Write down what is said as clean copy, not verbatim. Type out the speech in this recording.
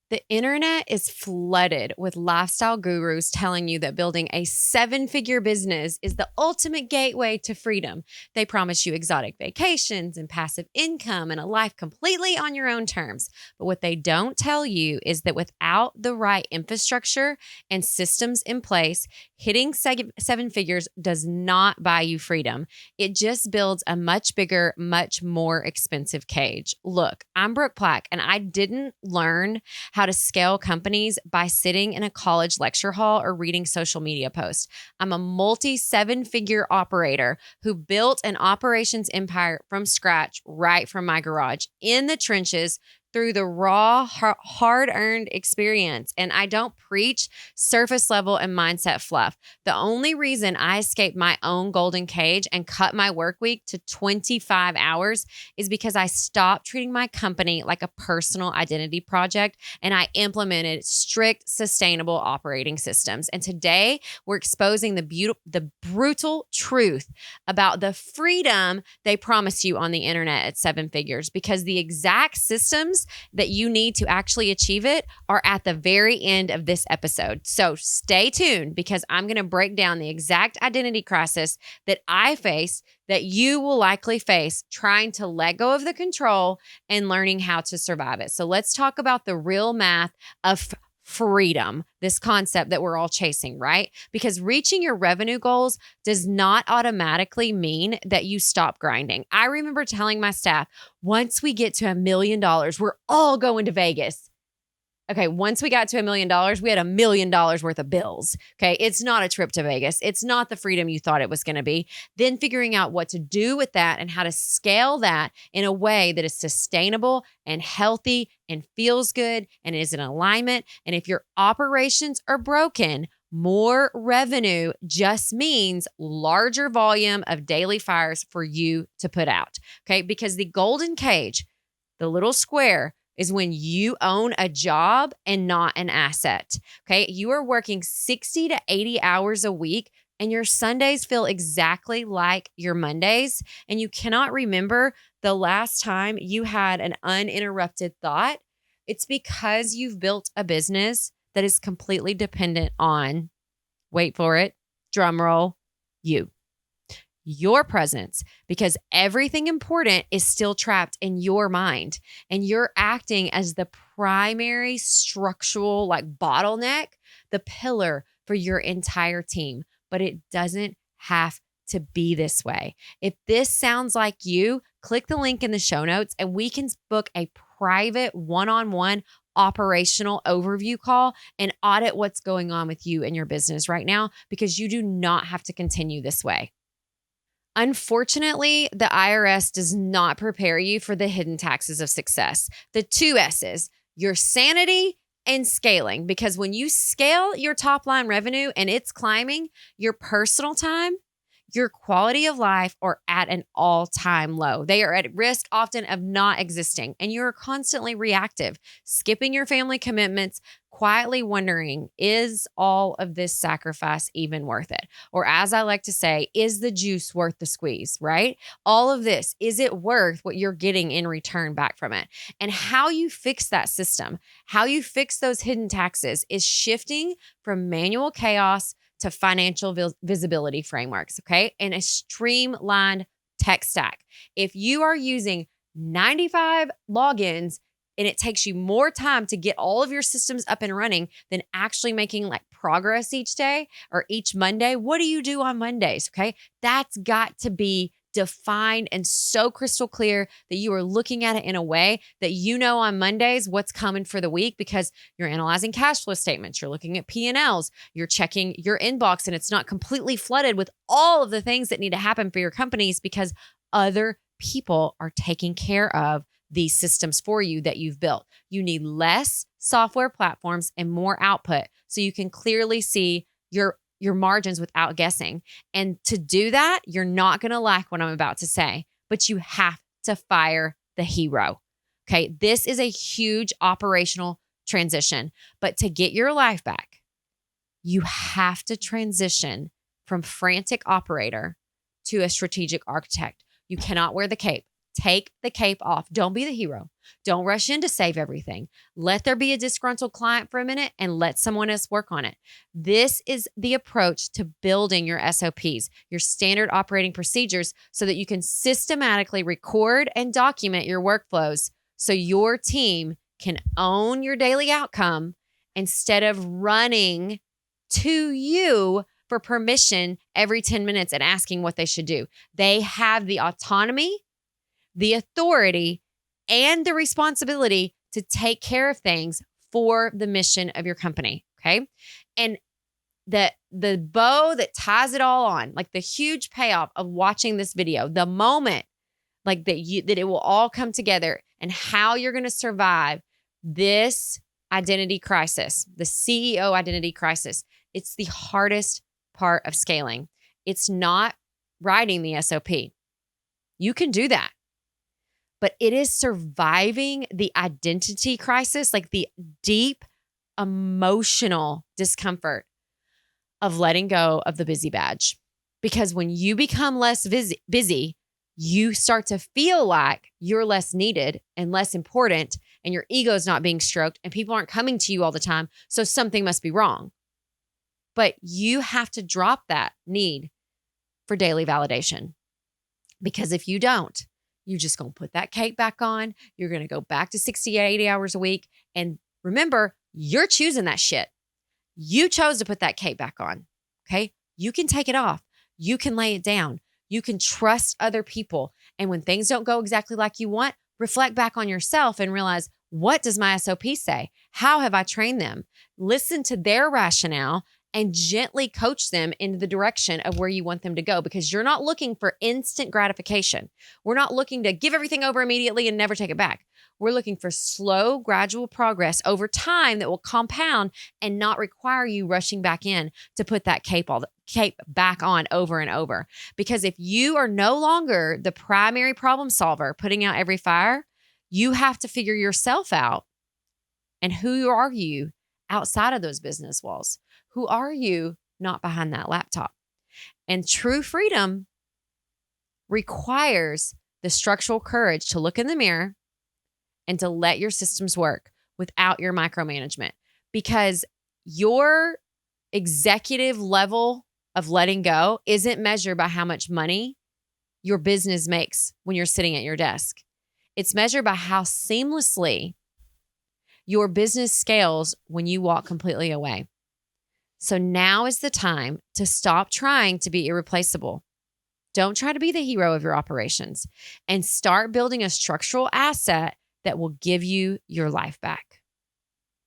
The internet is flooded with lifestyle gurus telling you that building a 7-figure business is the ultimate gateway to freedom. They promise you exotic vacations and passive income and a life completely on your own terms. But what they don't tell you is that without the right infrastructure and systems in place, hitting 7 figures does not buy you freedom. It just builds a much bigger, much more expensive cage. Look, I'm Brooke Plack, and I didn't learn how to scale companies by sitting in a college lecture hall or reading social media posts. I'm a multi-7-figure operator who built an operations empire from scratch right from my garage in the trenches through the raw, hard-earned experience. And I don't preach surface level and mindset fluff. The only reason I escaped my own golden cage and cut my work week to 25 hours is because I stopped treating my company like a personal identity project and I implemented strict, sustainable operating systems. And today we're exposing the brutal truth about the freedom they promise you on the internet at 7 figures, because the exact systems that you need to actually achieve it are at the very end of this episode. So stay tuned, because I'm going to break down the exact identity crisis that I face, that you will likely face, trying to let go of the control and learning how to survive it. So let's talk about the real math of freedom, this concept that we're all chasing, right? Because reaching your revenue goals does not automatically mean that you stop grinding. I remember telling my staff, once we get to $1 million, we're all going to Vegas. Okay, once we got to $1 million, we had $1 million worth of bills. Okay, it's not a trip to Vegas. It's not the freedom you thought it was going to be. Then figuring out what to do with that and how to scale that in a way that is sustainable and healthy and feels good and is in alignment. And if your operations are broken, more revenue just means larger volume of daily fires for you to put out. Okay, because the golden cage, the little square, is when you own a job and not an asset. Okay. You are working 60 to 80 hours a week and your Sundays feel exactly like your Mondays. And you cannot remember the last time you had an uninterrupted thought. It's because you've built a business that is completely dependent on, wait for it, drum roll, your presence, because everything important is still trapped in your mind and you're acting as the primary structural bottleneck, the pillar for your entire team. But it doesn't have to be this way. If this sounds like you, click the link in the show notes and we can book a private one-on-one operational overview call and audit what's going on with you and your business right now, because you do not have to continue this way. Unfortunately, the IRS does not prepare you for the hidden taxes of success. The 2 S's, your sanity and scaling. Because when you scale your top line revenue and it's climbing, your personal time, your quality of life are at an all-time low. They are at risk often of not existing, and you're constantly reactive, skipping your family commitments, quietly wondering, is all of this sacrifice even worth it? Or as I like to say, is the juice worth the squeeze, right? All of this, is it worth what you're getting in return back from it? And how you fix that system, how you fix those hidden taxes is shifting from manual chaos to financial visibility frameworks, okay? And a streamlined tech stack. If you are using 95 logins and it takes you more time to get all of your systems up and running than actually making progress each day or each Monday, what do you do on Mondays, okay? That's got to be defined and so crystal clear that you are looking at it in a way that you know on Mondays what's coming for the week, because you're analyzing cash flow statements, you're looking at P&Ls, you're checking your inbox, and it's not completely flooded with all of the things that need to happen for your companies because other people are taking care of these systems for you that you've built. You need less software platforms and more output so you can clearly see your margins without guessing. And to do that, you're not going to like what I'm about to say, but you have to fire the hero. Okay. This is a huge operational transition, but to get your life back, you have to transition from frantic operator to a strategic architect. You cannot wear the cape. Take the cape off. Don't be the hero. Don't rush in to save everything. Let there be a disgruntled client for a minute and let someone else work on it. This is the approach to building your SOPs, your standard operating procedures, so that you can systematically record and document your workflows so your team can own your daily outcome instead of running to you for permission every 10 minutes and asking what they should do. They have the autonomy, the authority, and the responsibility to take care of things for the mission of your company, okay? And the bow that ties it all on, like the huge payoff of watching this video, the moment like that it will all come together and how you're going to survive this identity crisis, the CEO identity crisis. It's the hardest part of scaling. It's not writing the SOP. You can do that. But it is surviving the identity crisis, like the deep emotional discomfort of letting go of the busy badge. Because when you become less busy, you start to feel like you're less needed and less important, and your ego is not being stroked, and people aren't coming to you all the time. So something must be wrong. But you have to drop that need for daily validation. Because if you don't, you're just going to put that cape back on. You're going to go back to 60 to 80 hours a week. And remember, you're choosing that shit. You chose to put that cape back on. Okay. You can take it off. You can lay it down. You can trust other people. And when things don't go exactly like you want, reflect back on yourself and realize, what does my SOP say? How have I trained them? Listen to their rationale and gently coach them into the direction of where you want them to go, because you're not looking for instant gratification. We're not looking to give everything over immediately and never take it back. We're looking for slow, gradual progress over time that will compound and not require you rushing back in to put that cape back on over and over. Because if you are no longer the primary problem solver putting out every fire, you have to figure yourself out. And who are you outside of those business walls? Who are you not behind that laptop? And true freedom requires the structural courage to look in the mirror and to let your systems work without your micromanagement. Because your executive level of letting go isn't measured by how much money your business makes when you're sitting at your desk. It's measured by how seamlessly your business scales when you walk completely away. So now is the time to stop trying to be irreplaceable. Don't try to be the hero of your operations and start building a structural asset that will give you your life back.